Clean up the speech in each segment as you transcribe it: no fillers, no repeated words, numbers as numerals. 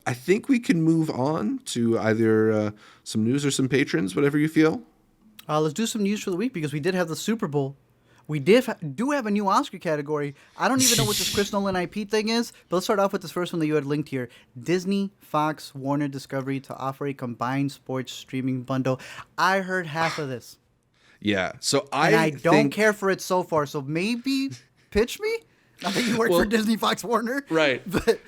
I think we can move on to either some news or some patrons, whatever you feel. Let's do some news for the week because we did have the Super Bowl. We do have a new Oscar category. I don't even know what this Chris Nolan IP thing is, but let's start off with this first one that you had linked here. Disney, Fox, Warner, Discovery to offer a combined sports streaming bundle. I heard half of this. Yeah, so I don't care for it so far, so maybe pitch me? Not that you work for Disney, Fox, Warner. Right. But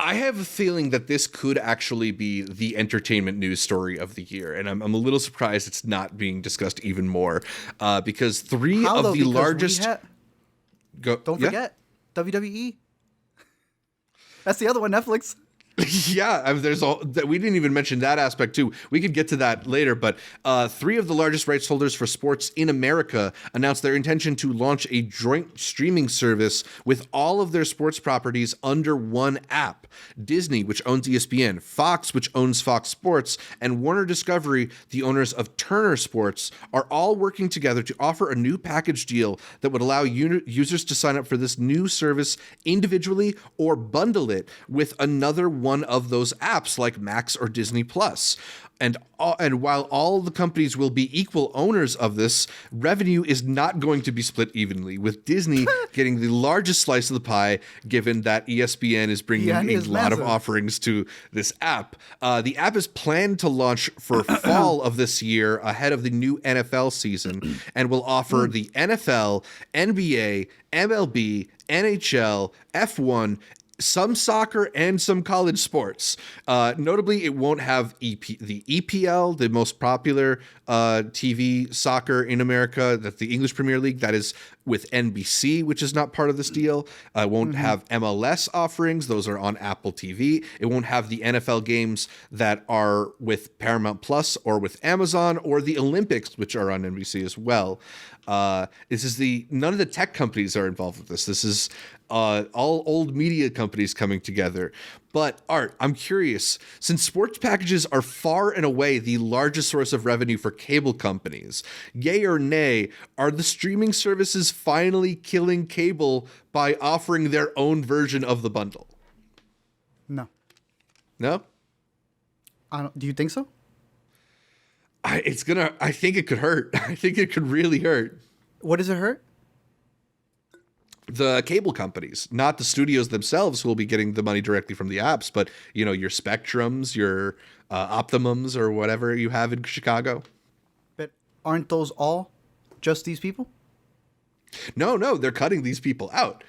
I have a feeling that this could actually be the entertainment news story of the year, and I'm a little surprised it's not being discussed even more because the largest. Don't forget WWE. That's the other one, Netflix. Yeah, we didn't even mention that aspect too. We could get to that later, but 3 of the largest rights holders for sports in America announced their intention to launch a joint streaming service with all of their sports properties under one app. Disney, which owns ESPN, Fox, which owns Fox Sports, and Warner Discovery, the owners of Turner Sports, are all working together to offer a new package deal that would allow users to sign up for this new service individually or bundle it with another one of those apps like Max or Disney Plus. And while all the companies will be equal owners of this, revenue is not going to be split evenly, with Disney getting the largest slice of the pie, given that ESPN is bringing a lot of offerings to this app. The app is planned to launch for fall of this year ahead of the new NFL season and will offer the NFL, NBA, MLB, NHL, F1, some soccer and some college sports. Notably, it won't have the EPL, the most popular TV soccer in America, that's the English Premier League. That is with NBC, which is not part of this deal. It won't have MLS offerings. Those are on Apple TV. It won't have the NFL games that are with Paramount Plus or with Amazon, or the Olympics, which are on NBC as well. None of the tech companies are involved with this. This is all old media companies coming together. But Art, I'm curious, since sports packages are far and away the largest source of revenue for cable companies, yay or nay, are the streaming services finally killing cable by offering their own version of the bundle? No. No? Do you think so? I think it could hurt. I think it could really hurt. What does it hurt? The cable companies, not the studios themselves who will be getting the money directly from the apps, but your Spectrums, your Optimums, or whatever you have in Chicago. But aren't those all just these people? No, they're cutting these people out.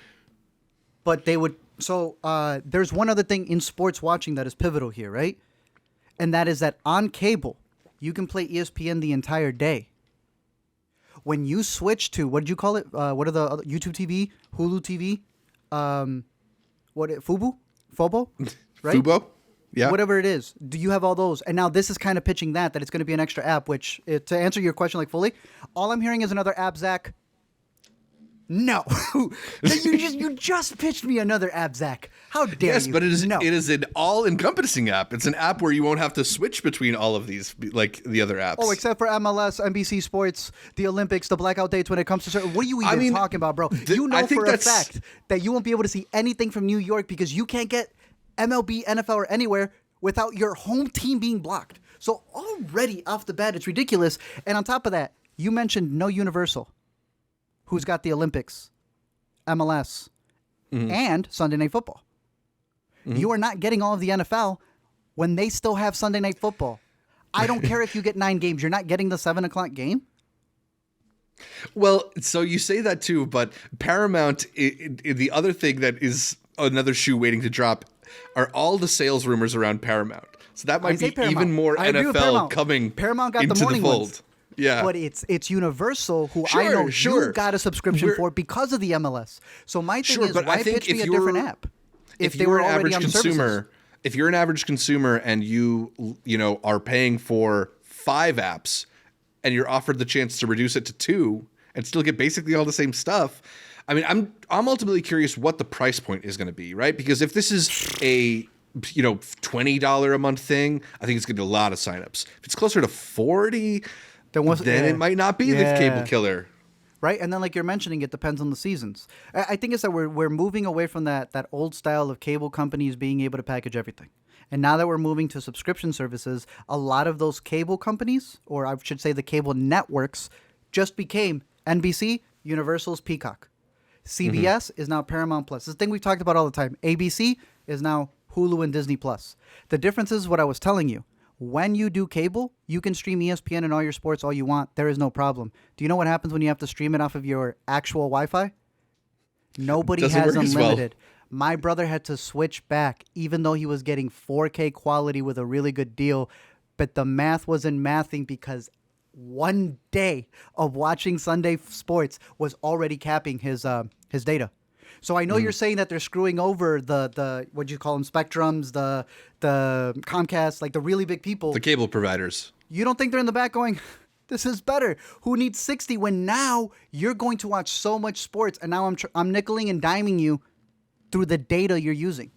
But they would. So there's one other thing in sports watching that is pivotal here, right? And that is that on cable, you can play ESPN the entire day. When you switch to, what did you call it? What are the other, YouTube TV, Hulu TV, Fubo, right? Fubo, yeah. Whatever it is. Do you have all those? And now this is kind of pitching that it's going to be an extra app, which, to answer your question fully, all I'm hearing is another app, Zach. No. you just pitched me another app, Zach. How dare you? Yes, but it is an all-encompassing app. It's an app where you won't have to switch between all of these, like the other apps. Oh, except for MLS, NBC Sports, the Olympics, the blackout dates when it comes to certain... What are you even talking about, bro? You know for a fact that you won't be able to see anything from New York because you can't get MLB, NFL, or anywhere without your home team being blocked. So already off the bat, it's ridiculous. And on top of that, you mentioned no Universal. Who's got the Olympics, MLS, and Sunday Night Football. You are not getting all of the NFL when they still have Sunday Night Football. I don't care if you get 9 games. You're not getting the 7 o'clock game? Well, so you say that too, but Paramount, the other thing that is another shoe waiting to drop are all the sales rumors around Paramount. So that might be even more NFL coming Paramount got into the morning fold. Ones. Yeah, but it's Universal, who I know you got a subscription for because of the MLS. So my thing is, why pitch me a different app if they were already on the services? If you're an average consumer and you are paying for 5 apps and you're offered the chance to reduce it to 2 and still get basically all the same stuff, I mean, I'm ultimately curious what the price point is going to be, right? Because if this is a $20 a month thing, I think it's going to do a lot of signups. If it's closer to $40. Then it might not be the cable killer. Right? And then like you're mentioning, it depends on the seasons. I think it's that we're moving away from that old style of cable companies being able to package everything. And now that we're moving to subscription services, a lot of those cable companies, or I should say the cable networks, just became NBC, Universal's Peacock. CBS is now Paramount Plus. This thing we've talked about all the time. ABC is now Hulu and Disney Plus. The difference is what I was telling you. When you do cable, you can stream ESPN and all your sports all you want. There is no problem. Do you know what happens when you have to stream it off of your actual Wi-Fi? Nobody has unlimited. My brother had to switch back, even though he was getting 4K quality with a really good deal. But the math wasn't mathing because one day of watching Sunday sports was already capping his data. So I know you're saying that they're screwing over the what do you call them, Spectrums, the Comcast, like the really big people, the cable providers. You don't think they're in the back going, this is better? Who needs 60 when now you're going to watch so much sports, and now I'm nickeling and diming you through the data you're using?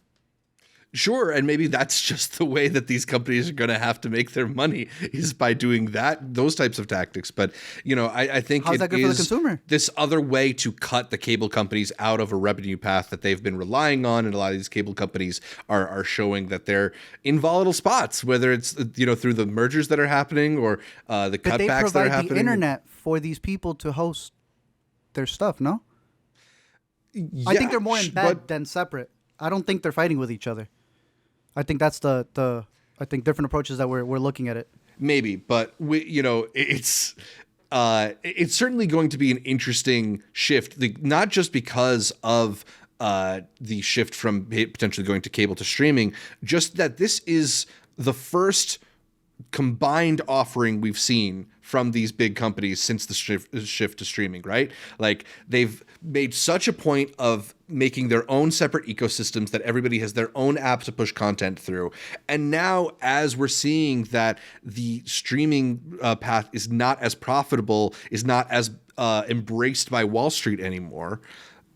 Sure, and maybe that's just the way that these companies are going to have to make their money, is by doing those types of tactics. But, I think how's that good for the consumer? This other way to cut the cable companies out of a revenue path that they've been relying on, and a lot of these cable companies are showing that they're in volatile spots, whether it's through the mergers that are happening or the cutbacks that are happening. But they provide the internet for these people to host their stuff, no? Yeah, I think they're more in bed than separate. I don't think they're fighting with each other. I think that's the different approaches that we're looking at it. Maybe, but it's certainly going to be an interesting shift, not just because of the shift from potentially going to cable to streaming, just that this is the first combined offering we've seen from these big companies since the shift to streaming, right? Like, they've made such a point of making their own separate ecosystems that everybody has their own app to push content through. And now, as we're seeing that the streaming path is not as profitable, is not as embraced by Wall Street anymore,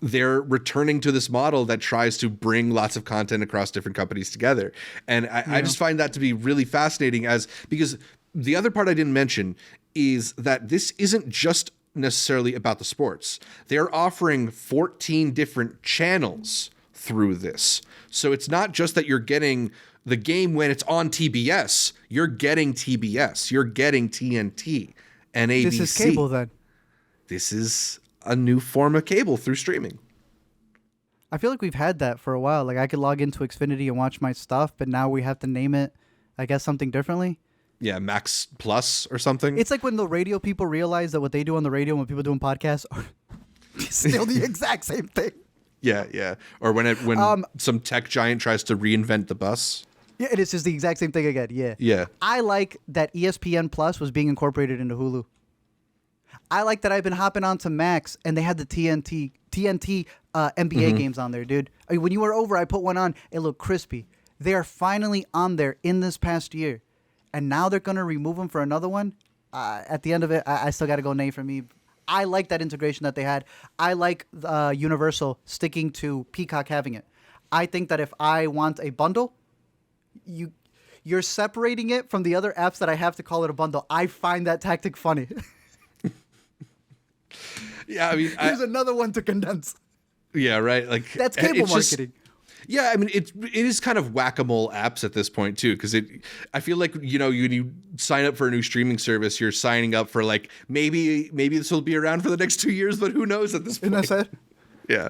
they're returning to this model that tries to bring lots of content across different companies together. And I just find that to be really fascinating, because the other part I didn't mention is that this isn't just necessarily about the sports. They're offering 14 different channels through this. So it's not just that you're getting the game when it's on TBS. You're getting TBS. You're getting TNT and ABC. This is cable then. This is a new form of cable through streaming. I feel like we've had that for a while. Like, I could log into Xfinity and watch my stuff, but now we have to name it, I guess, something differently. Yeah, Max Plus or something. It's like when the radio people realize that what they do on the radio and what people do in podcasts are still the exact same thing. Yeah. Or when some tech giant tries to reinvent the bus. Yeah, it is just the exact same thing again. Yeah. I like that ESPN Plus was being incorporated into Hulu. I like that I've been hopping onto Max and they had the TNT NBA games on there, dude. I mean, when you were over, I put one on. It looked crispy. They are finally on there in this past year. And now they're going to remove them for another one. At the end of it, I still got to go nay for me. I like that integration that they had. I like Universal sticking to Peacock having it. I think that if I want a bundle, you're separating it from the other apps that I have to call it a bundle. I find that tactic funny. Yeah, I mean, here's another one to condense. Yeah, right. Like, that's cable marketing. Yeah, I mean, it is kind of whack-a-mole apps at this point too, because I feel like when you sign up for a new streaming service, you're signing up for like maybe this will be around for the next 2 years, but who knows at this point? Isn't that sad? Yeah.